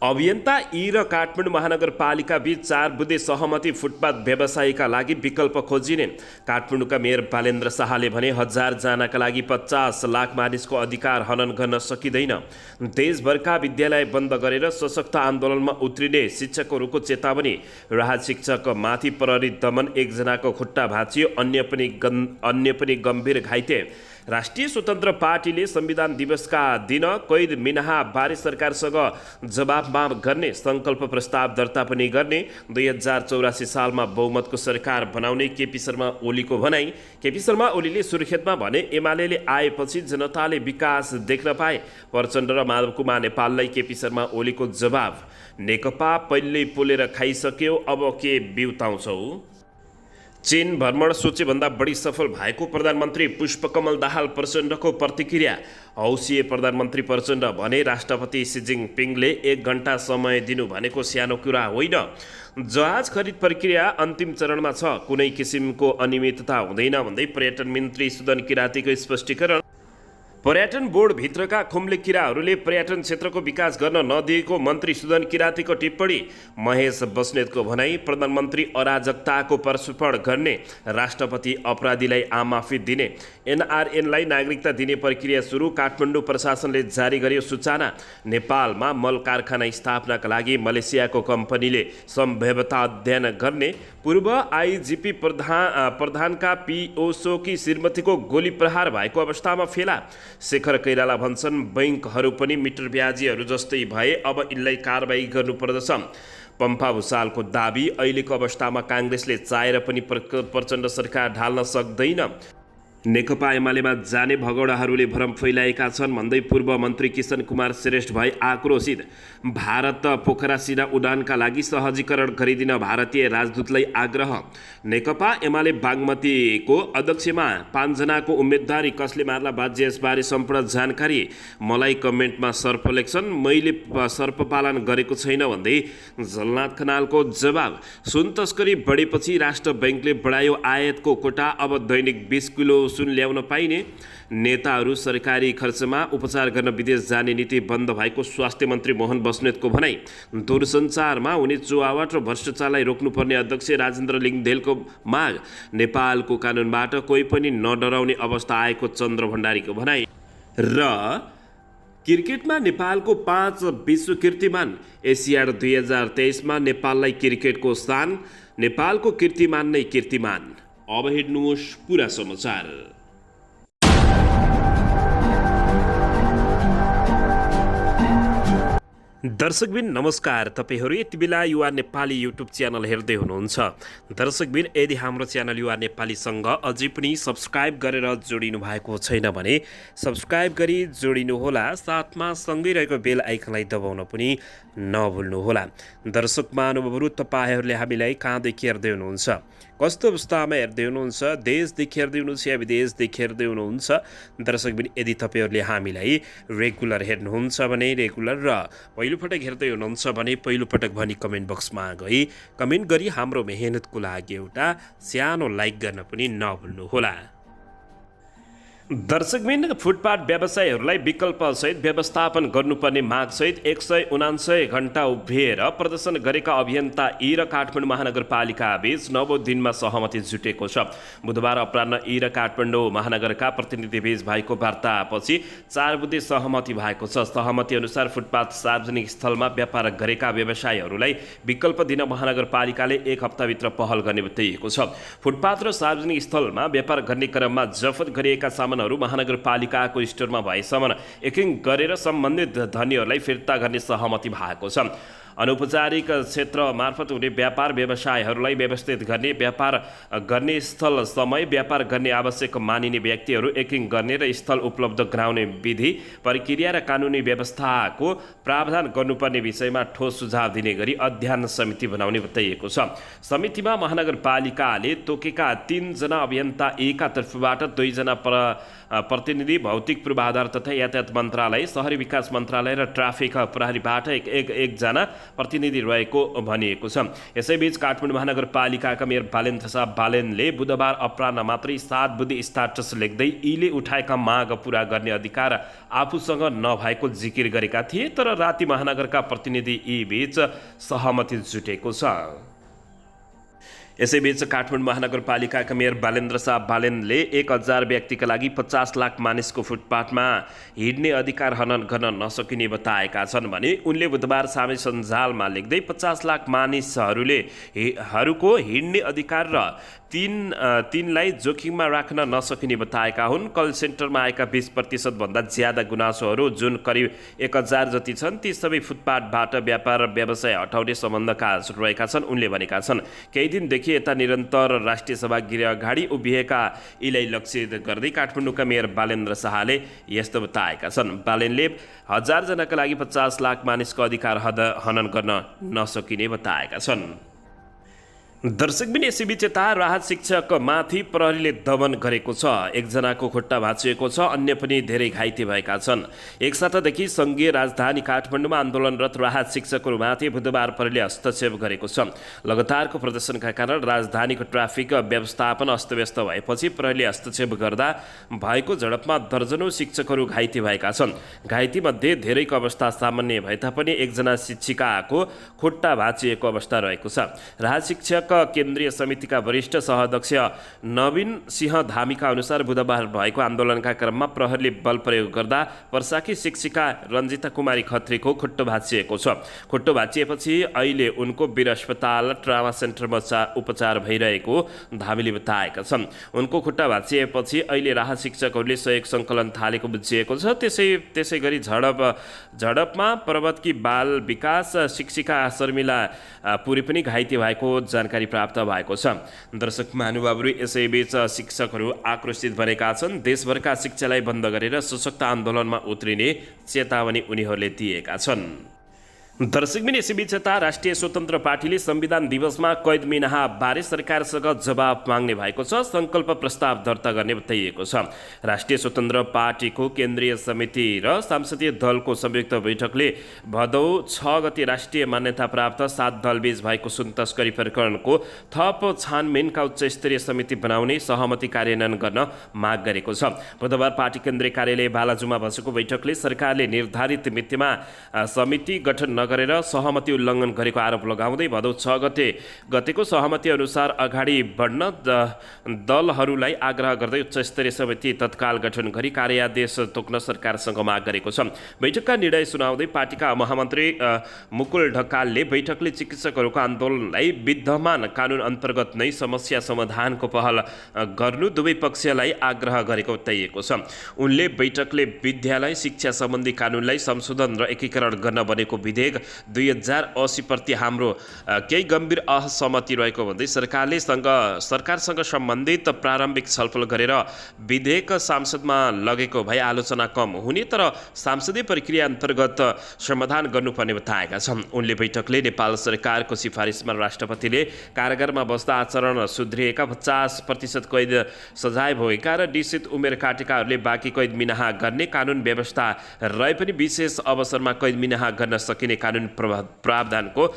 अभियन्ता यी र काठमाडौँ महानगरपालिका बीच 4 बुँदे सहमति फुटपाथ व्यवसायीका लागि विकल्प खोजिने। काठमाडौँका मेयर बालेन्द्र शाहले भने 1000 जनाका लागि 50 लाख मानिसको अधिकार हनन गर्न सकिँदैन। देशभरका विद्यालय बन्द गरेर सशक्त आन्दोलनमा उत्रिने शिक्षकहरूको चेतावनी। राहत शिक्षकमाथि प्रहरी दमन, 1 जनाको खुट्टा भाँचियो, अन्य पनि गम्भीर घाइते। राष्ट्रिय स्वतन्त्र पार्टीले संविधान दिवसका दिन कैद मिनाहा बारे सरकारसँग जवाब माग गर्ने संकल्प प्रस्ताव दर्ता पनि गर्ने। 2084 सालमा बहुमतको सरकार बनाउने केपी शर्मा ओलीको भनाई। केपी शर्मा ओलीले सुर्खेतमा भने एमाले आएपछि जनताले विकास देख्न पाए। प्रचण्ड र माधव कुमार नेपाललाई केपी शर्मा ओलीको जवाब। नेकपा पहिले पोलेर खाइसक्यो, अब के बिउताउँछौ। चीन भ्रमण सोचेभन्दा बढी सफल भएको प्रधानमन्त्री पुष्पकमल दाहाल प्रचण्डको प्रतिक्रिया। हौसिए प्रधानमन्त्री प्रचण्ड भने राष्ट्रपति सी जिनपिङले 1 घण्टा समय दिनु भनेको सानो कुरा होइन। जहाज खरिद प्रक्रिया अन्तिम चरणमा छ, कुनै किसिमको अनियमितता हुँदैन भन्दै पर्यटन मन्त्री सुदन किरातीको स्पष्टीकरण। पर्यटन बोर्डभित्रका खुम्ले किराहरूले पर्यटन क्षेत्रको विकास गर्न नदिएको मन्त्री सुदन किरातीको टिप्पणी। महेश बस्नेतको भनाई, प्रधानमन्त्री अराजकताको पर्सुपण गर्ने, राष्ट्रपति अपराधीलाई आमाफी दिने। एनआरएनलाई नागरिकता दिने प्रक्रिया सुरु, काठमाडौँ प्रशासनले जारी गर्यो सूचना। नेपालमा मल कारखाना स्थापनाका लागि मलेसियाको कम्पनीले सम्भाव्यता अध्ययन गर्ने। पूर्व आइजिपी प्रधानका पिओसोकी श्रीमतीको गोली प्रहार भएको अवस्थामा फेला। शेखर कैराला भन्छन् बैंकहरू पनि मिटर ब्याजीहरू जस्तै भए, अब यिनलाई कारबाही गर्नुपर्दछ। पम्फा भुसालको दाबी, अहिलेको अवस्थामा काङ्ग्रेसले चाहेर पनि प्रचण्ड सरकार ढाल्न सक्दैन। नेकपा एमालेमा जाने भगौडाहरूले भ्रम फैलाएका छन् भन्दै पूर्व मन्त्री किशन कुमार श्रेष्ठ भए आक्रोशित। भारत पोखरा सिधा उडानका लागि सहजीकरण गरिदिन भारतीय राजदूतलाई आग्रह। नेकपा एमाले बागमतीको अध्यक्षमा 5 जनाको उम्मेदवारी कसले मार्ला बाजे, यसबारे सम्पूर्ण जानकारी मलाई कमेन्टमा सर्प लेख्छन्। मैले सर्प पालन गरेको छैन भन्दै झलनाथ खनालको जवाब। सुन तस्करी बढेपछि राष्ट्र बैङ्कले बढायो आयातको कोटा, अब दैनिक 20 किलो सुन ल्याउन पाइने। नेताहरू सरकारी खर्चमा उपचार गर्न विदेश जाने नीति बन्द भएको स्वास्थ्य मन्त्री मोहन बस्नेतको भनाई। दूरसञ्चारमा हुने चुहावट र भ्रष्टाचारलाई रोक्नुपर्ने अध्यक्ष राजेन्द्र लिङदेलको माग। नेपालको कानुनबाट कोही पनि नडराउने अवस्था आएको चन्द्र भण्डारीको भनाई। र क्रिकेटमा नेपालको 5 विश्व कीर्तिमान। एसियाड 2023मा नेपाललाई क्रिकेटको स्थान, नेपालको कीर्तिमान नै कीर्तिमान। अब हेर्नुहोस् पुरा समाचार। दर्शकबिन नमस्कार, तपाईहरू यति बेला युवा नेपाली युट्युब च्यानल हेर्दै हुनुहुन्छ। दर्शकबिन यदि हाम्रो च्यानल युवा नेपालीसँग अझै पनि सब्सक्राइब गरेर जोडिनु भएको छैन भने सब्सक्राइब गरी जोडिनुहोला, साथमा सँगै रहेको बेल आइकनलाई दबाउन पनि नभुल्नुहोला। दर्शक महानुभावहरू, तपाईँहरूले हामीलाई कहाँदेखि हेर्दै हुनुहुन्छ, कस्तो अवस्थामा हेर्दै हुनुहुन्छ, देशदेखि हेर्दै हुनुहुन्छ या विदेशदेखि हेर्दै हुनुहुन्छ। दर्शकबिन यदि तपाईँहरूले हामीलाई रेगुलर हेर्नुहुन्छ भने रेगुलर र पहिलोपटक हेर्दै हुनुहुन्छ भने पहिलोपटक भनी कमेन्ट बक्समा गई कमेन्ट गरी हाम्रो मेहनतको लागि एउटा सानो लाइक गर्न पनि नभुल्नुहोला। दर्शकबिन, फुटपाथ व्यवसायीहरूलाई विकल्पसहित व्यवस्थापन गर्नुपर्ने मागसहित 179 घण्टा उभिएर प्रदर्शन गरेका अभियन्ता यी र काठमाडौँ महानगरपालिका बीच 9औं दिनमा सहमति जुटेको छ। बुधबार अपराह्न यी र काठमाडौँ महानगरका प्रतिनिधि बीच भएको वार्तापछि 4 बुँदे सहमति भएको छ। सहमति अनुसार फुटपाथ सार्वजनिक स्थलमा व्यापार गरेका व्यवसायीहरूलाई विकल्प दिन महानगरपालिकाले 1 हप्ताभित्र पहल गर्ने बताइएको छ। फुटपाथ र सार्वजनिक स्थलमा व्यापार गर्ने क्रममा जफत गरिएका सामान महानगरपालिकाको स्टोरमा भएसम्म एकिङ गरेर सम्बन्धित धनीहरूलाई फिर्ता गर्ने सहमति भएको छ। अनौपचारिक क्षेत्र मार्फत हुने व्यापार व्यवसायहरूलाई व्यवस्थित गर्ने, व्यापार गर्ने स्थल समय, व्यापार गर्ने आवश्यक मानिने व्यक्तिहरू एकिङ गर्ने र स्थल उपलब्ध गराउने विधि, प्रक्रिया र कानुनी व्यवस्थाको प्रावधान गर्नुपर्ने विषयमा ठोस सुझाव दिने गरी अध्ययन समिति बनाउने बताइएको छ। समितिमा महानगरपालिकाले तोकेका 3 जना अभियन्ता एका तर्फबाट 2 जना प्रतिनिधि, भौतिक पूर्वाधार तथा यातायात मन्त्रालय, शहरी विकास मन्त्रालय र ट्राफिक प्रहरीबाट एक जना प्रतिनिधि रहेको भनिएको छ। यसैबीच काठमाडौँ महानगरपालिकाका मेयर बालेन्द्र शाह बालेनले बुधबार अपराह्न मात्रै 7 बुँदे स्ट्याटस लेख्दै यीले उठाएका माग पूरा गर्ने अधिकार आफूसँग नभएको जिकिर गरेका थिए, तर राति महानगरका प्रतिनिधि यी बीच सहमति जुटेको छ। यसैबीच काठमाडौँ महानगरपालिकाका मेयर बालेन्द्र शाह बालेनले 1000 व्यक्तिका लागि 50 लाख मानिसको फुटपाथमा हिँड्ने अधिकार हनन गर्न नसकिने बताएका छन् भने उनले बुधबार सामाजिक सञ्जालमा लेख्दै 50 लाख मानिसहरूको हिँड्ने अधिकार र तीनलाई जोखिममा राख्न नसकिने बताएका हुन्। कल सेन्टरमा आएका 20% भन्दा ज्यादा गुनासोहरू जुन करिब 1000 जति छन् ती सबै फुटपाथबाट व्यापार व्यवसाय हटाउने सम्बन्धका रहेका छन्। उनले भनेका छन्, केही दिनदेखि यता निरन्तर राष्ट्रिय सभा गृह अगाडि उभिएका यीलाई लक्षित गर्दै काठमाडौँका मेयर बालेन्द्र शाहले यस्तो बताएका छन्। बालेनले 1000 जनाका लागि 50 लाख मानिसको अधिकार हनन गर्न नसकिने बताएका छन्। दर्शकबिन यसैबीच यता राहत शिक्षकमाथि प्रहरीले दमन गरेको छ। एकजनाको खुट्टा भाँचिएको छ, अन्य पनि धेरै घाइते भएका छन्। एक सातादेखि सङ्घीय राजधानी काठमाडौँमा आन्दोलनरत राहत शिक्षकहरूमाथि बुधबार प्रहरीले हस्तक्षेप गरेको छ। लगातारको प्रदर्शनका कारण राजधानीको ट्राफिक व्यवस्थापन अस्तव्यस्त भएपछि प्रहरीले हस्तक्षेप गर्दा भएको झडपमा दर्जनौं शिक्षकहरू घाइते भएका छन्। घाइतेमध्ये धेरैको अवस्था सामान्य भए तापनि एकजना शिक्षिकाको खुट्टा भाँचिएको अवस्था रहेको छ। राहत शिक्षक केन्द्रीय समितिका वरिष्ठ सहअध्यक्ष नवीन सिंह धामीका अनुसार बुधबार भएको आन्दोलनका क्रममा प्रहरीले बल प्रयोग गर्दा वर्षाकी शिक्षिका रञ्जिता कुमारी खत्रीको खुट्टो भाँचिएको छ। खुट्टो भाँचिएपछि अहिले उनको वीर अस्पताल ट्रामा सेन्टरमा उपचार भइरहेको धामीले बताएका छन्। उनको खुट्टा भाँचिएपछि अहिले राहत शिक्षकहरूले सहयोग सङ्कलन थालेको बुझिएको छ। त्यसै गरी झडपमा पर्वतकी बाल विकास शिक्षिका शर्मिला पुरी पनि घाइते भएको जानकारी प्राप्त भएको छ। दर्शक महानुभावहरू, यसैबीच शिक्षकहरू आक्रोशित बनेका छन्। देशभरका शिक्षालाई बन्द गरेर सशक्त आन्दोलनमा उत्रिने चेतावनी उनीहरूले दिएका छन्। दर्शकबिन यसैबीच यता राष्ट्रिय स्वतन्त्र पार्टीले संविधान दिवसमा कैद मिनाहा बारे सरकारसँग जवाब माग्ने भएको छ। संकल्प प्रस्ताव दर्ता गर्ने बताइएको छ। राष्ट्रिय स्वतन्त्र पार्टीको केन्द्रीय समिति र सांसदीय दलको संयुक्त बैठकले भदौ 6 गते राष्ट्रिय मान्यता प्राप्त 7 दलबीच भएको सुन तस्करी प्रकरणको थप छानबिनका उच्च स्तरीय समिति बनाउने सहमति कार्यान्वयन गर्न माग गरेको छ। बुधबार पार्टी केन्द्रीय कार्यालय बालाजुमा बसेको बैठकले सरकारले निर्धारित मितिमा समिति गठन गरेर सहमति उल्लङ्घन गरेको आरोप लगाउँदै भदौ 6 गतेको सहमति अनुसार अगाडि बढ्न दलहरूलाई आग्रह गर्दै उच्च स्तरीय समिति तत्काल गठन गरी कार्यादेश तोक्न सरकारसँग माग गरेको छ। बैठकका निर्णय सुनाउँदै पार्टीका महामन्त्री मुकुल ढकालले बैठकले चिकित्सकहरूको आन्दोलनलाई विद्यमान कानुन अन्तर्गत नै समस्या समाधानको पहल गर्नु दुवै पक्षलाई आग्रह गरेको बताइएको छ। उनले बैठकले विद्यालय शिक्षा सम्बन्धी कानुनलाई संशोधन र एकीकरण गर्न बनेको विधेयक 2080 प्रति हाम्रो केही गम्भीर असहमति रहेको भन्दै सरकारसँग सम्बन्धित प्रारम्भिक छलफल गरेर विधेयक संसदमा लगेको भए आलोचना कम हुने तर संसदीय प्रक्रिया अन्तर्गत समाधान गर्नुपर्ने बताएका छन्। उनले बैठकले नेपाल सरकारको सिफारिसमा राष्ट्रपतिले कारागारमा बस्दा आचरण सुध्रिएका 50% कैद सजाय भएका र निश्चित उमेर काटेकाहरूले बाँकी कैद मिनाहा गर्ने कानुन व्यवस्था रहे पनि विशेष अवसरमा कैद मिनाहा गर्न सकिने कानुन प्रावधानको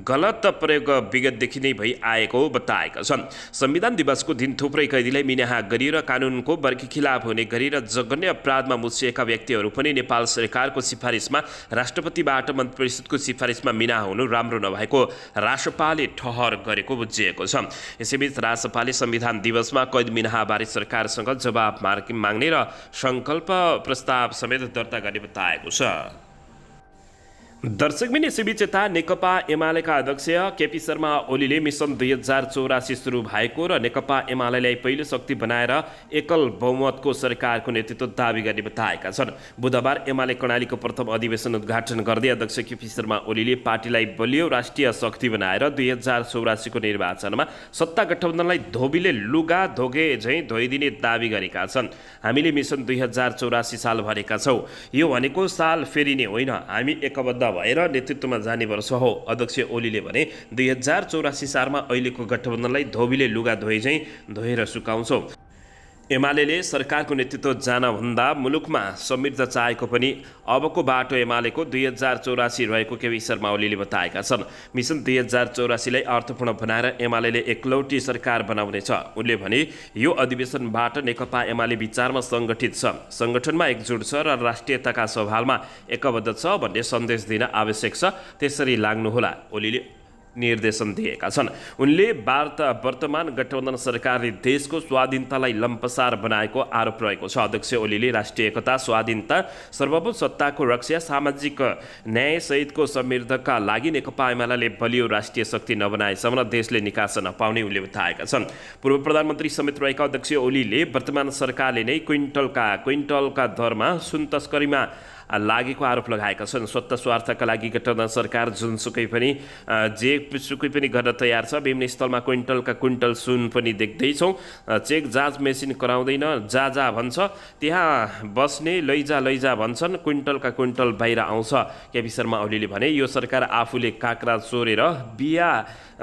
गलत प्रयोग विगतदेखि नै भई आएको बताएका छन्। संविधान दिवसको दिन थुप्रै कैदीलाई मिनाहा गरी र कानुनको वर्गी खिलाफ हुने गरी र जघन्य अपराधमा मुछिएका व्यक्तिहरू पनि नेपाल सरकारको सिफारिसमा राष्ट्रपतिबाट मन्त्री परिषदको सिफारिसमा मिनाहा हुनु राम्रो नभएको रासपाले ठहर गरेको बुझिएको छ। यसैबीच रासपाले संविधान दिवसमा कैद मिनाहाबारे सरकारसँग जवाब माग्ने र संकल्प प्रस्ताव समेत दर्ता गर्ने बताएको छ। दर्शकबिन यसैबीच यता नेकपा एमालेका अध्यक्ष केपी शर्मा ओलीले मिसन 2084 सुरु भएको र नेकपा एमालेलाई पहिलो शक्ति बनाएर एकल बहुमतको सरकारको नेतृत्व दावी गर्ने बताएका छन्। बुधबार एमाले कर्णालीको प्रथम अधिवेशन उद्घाटन गर्दै अध्यक्ष केपी शर्मा ओलीले पार्टीलाई बलियो राष्ट्रिय शक्ति बनाएर 2084 को निर्वाचनमा सत्ता गठबन्धनलाई धोबीले लुगा धोगे झैँ धोइदिने दावी गरेका छन्। हामीले मिसन 2084 साल भरेका छौँ। यो भनेको साल फेरिने होइन, हामी एकबद्ध भएर नेतृत्वमा जाने वर्ष हो। अध्यक्ष ओलीले भने 2084 सालमा अहिलेको गठबन्धनलाई धोबीले लुगा धोइ झैँ धोएर सुकाउँछौँ। एमाले सरकारको नेतृत्व जानभन्दा मुलुकमा समृद्ध चाहेको पनि अबको बाटो एमालेको 2084 रहेको केपी शर्मा ओलीले बताएका छन्। मिसन 2084लाई अर्थपूर्ण बनाएर एमाले एकलौटी सरकार बनाउनेछ। उनले भने यो अधिवेशनबाट नेकपा एमाले विचारमा सङ्गठित छ, सङ्गठनमा एकजुट छ र राष्ट्रियताका सवालमा एकबद्ध छ भन्ने सन्देश दिन आवश्यक छ। त्यसरी लाग्नुहोला, ओलीले निर्देशन दिएका छन्। उनले वर्तमान गठबन्धन सरकारले देशको स्वाधीनतालाई लम्पसार बनाएको आरोप रहेको छ। अध्यक्ष ओलीले राष्ट्रिय एकता, स्वाधीनता, सर्वभौम सत्ताको रक्षा, सामाजिक न्यायसहितको समृद्धका लागि नेकपा एमाले बलियो राष्ट्रिय शक्ति नबनाएसम्म देशले निकास नपाउने उनले बताएका छन्। पूर्व प्रधानमन्त्री समेत रहेका अध्यक्ष ओलीले वर्तमान सरकारले नै क्विन्टलका दरमा सुन तस्करीमा लागेको आरोप लगाएका छन्। स्वत स्वार्थका लागि गठबन्धन सरकार जेसुकै पनि गर्न तयार छ। विभिन्न स्थलमा क्विन्टल सुन पनि देख्दैछौँ। चेक जाँच मेसिन कराउँदैन, जा भन्छ, त्यहाँ बस्ने लैजा भन्छन्, क्विन्टल बाहिर आउँछ। केपी शर्मा ओलीले भने यो सरकार आफूले काक्रा चोरेर बिहा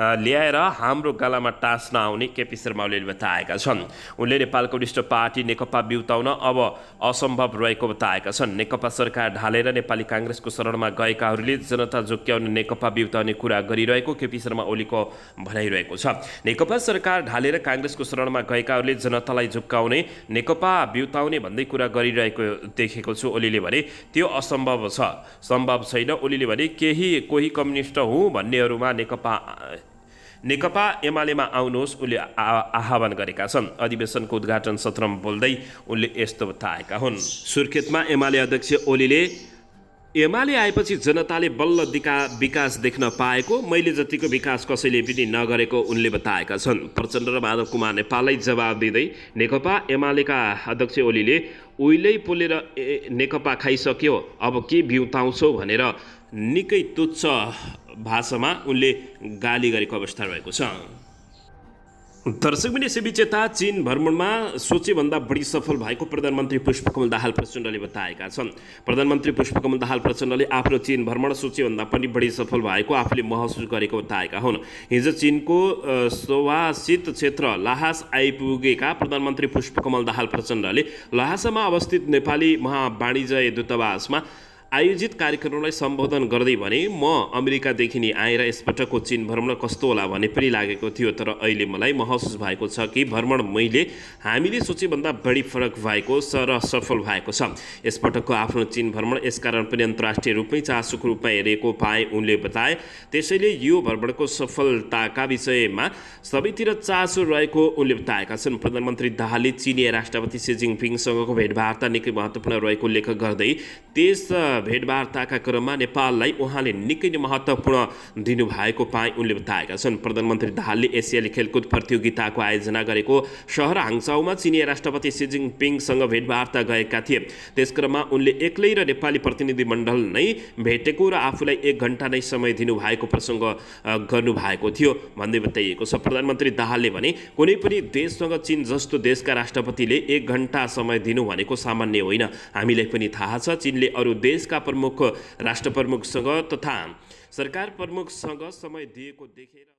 ल्याएर हाम्रो गलामा टाँस्न आउने केपी शर्मा ओलीले बताएका छन्। उनले नेपाल कम्युनिस्ट पार्टी नेकपा बिउताउन अब असम्भव रहेको बताएका छन्। नेकपा सरकार ढालेर नेपाली काङ्ग्रेसको शरणमा गएकाहरूले जनता जोक्याउने नेकपा बिउताउने कुरा गरिरहेको केपी शर्मा ओलीको भनाइरहेको छ। नेकपा सरकार ढालेर काङ्ग्रेसको शरणमा गएकाहरूले जनतालाई झुक्काउने, नेकपा बिउताउने भन्दै कुरा गरिरहेको देखेको छु। ओलीले भने त्यो असम्भव छ, सम्भव छैन। ओलीले भने कोही कम्युनिस्ट हुँ भन्नेहरूमा नेकपा एमालेमा आउनुहोस् उनले आह्वान गरेका छन्। अधिवेशनको उद्घाटन सत्रमा बोल्दै उनले यस्तो बताएका हुन्। सुर्खेतमा एमाले अध्यक्ष ओलीले एमाले आएपछि जनताले बल्ल विकास देख्न पाएको, मैले जतिको विकास कसैले पनि नगरेको उनले बताएका छन्। प्रचण्ड र माधव कुमार नेपाललाई जवाब दिँदै नेकपा एमालेका अध्यक्ष ओलीले उहिल्यै पोलेर नेकपा खाइसक्यो, अब के बिउताउँछौ भनेर निकै तुच्छ भाषामा उनले गाली गरेको अवस्था रहेको छ। दर्शक पनि यसैबीच चीन भ्रमणमा सोचेभन्दा बढी सफल भएको प्रधानमन्त्री पुष्पकमल दाहाल प्रचण्डले बताएका छन्। प्रधानमन्त्री पुष्पकमल दाहाल प्रचण्डले आफ्नो चीन भ्रमण सोचेभन्दा पनि बढी सफल भएको आफूले महसुस गरेको बताएका हुन्। हिजो चीनको स्वशासित क्षेत्र ल्हासा आइपुगेका प्रधानमन्त्री पुष्पकमल दाहाल प्रचण्डले ल्हासामा अवस्थित नेपाली महावाणिज्य दूतावासमा आयोजित कार्यक्रमलाई सम्बोधन गर्दै भने म अमेरिकादेखि नि आएर यसपटकको चीन भ्रमण कस्तो होला भन्ने पनि लागेको थियो, तर अहिले मलाई महसुस भएको छ कि भ्रमण हामीले सोचेभन्दा बढी फरक भएको र सफल भएको छ। यसपटकको आफ्नो चीन भ्रमण यसकारण पनि अन्तर्राष्ट्रिय रूपमै चासोको रूपमा हेरेको पाए उनले बताए। त्यसैले यो भ्रमणको सफलताका विषयमा सबैतिर चासो रहेको उनले बताएका छन्। प्रधानमन्त्री दाहालले चिनिया राष्ट्रपति सी जिनपिङसँगको भेटवार्ता निकै महत्त्वपूर्ण रहेको उल्लेख गर्दै त्यस भेटवार्ताका क्रममा नेपाललाई उहाँले निकै नै महत्त्वपूर्ण दिनुभएको पाए उनले बताएका छन्। प्रधानमन्त्री दाहालले एसियाली खेलकुद प्रतियोगिताको आयोजना गरेको सहर हाङचाउमा चिनिया राष्ट्रपति सी जिनपिङसँग भेटवार्ता गएका थिए। त्यसक्रममा उनले एक्लै र नेपाली प्रतिनिधिमण्डल नै भेटेको र आफूलाई 1 घण्टा नै समय दिनुभएको प्रसङ्ग गर्नुभएको थियो भन्दै बताइएको छ। प्रधानमन्त्री दाहालले भने कुनै पनि देशसँग चीन जस्तो देशका राष्ट्रपतिले 1 घण्टा समय दिनु भनेको सामान्य होइन। हामीलाई पनि थाहा छ चीनले अरू देशका प्रमुख राष्ट्र प्रमुखसँग तथा सरकार प्रमुखसँग समय दिएको देखेर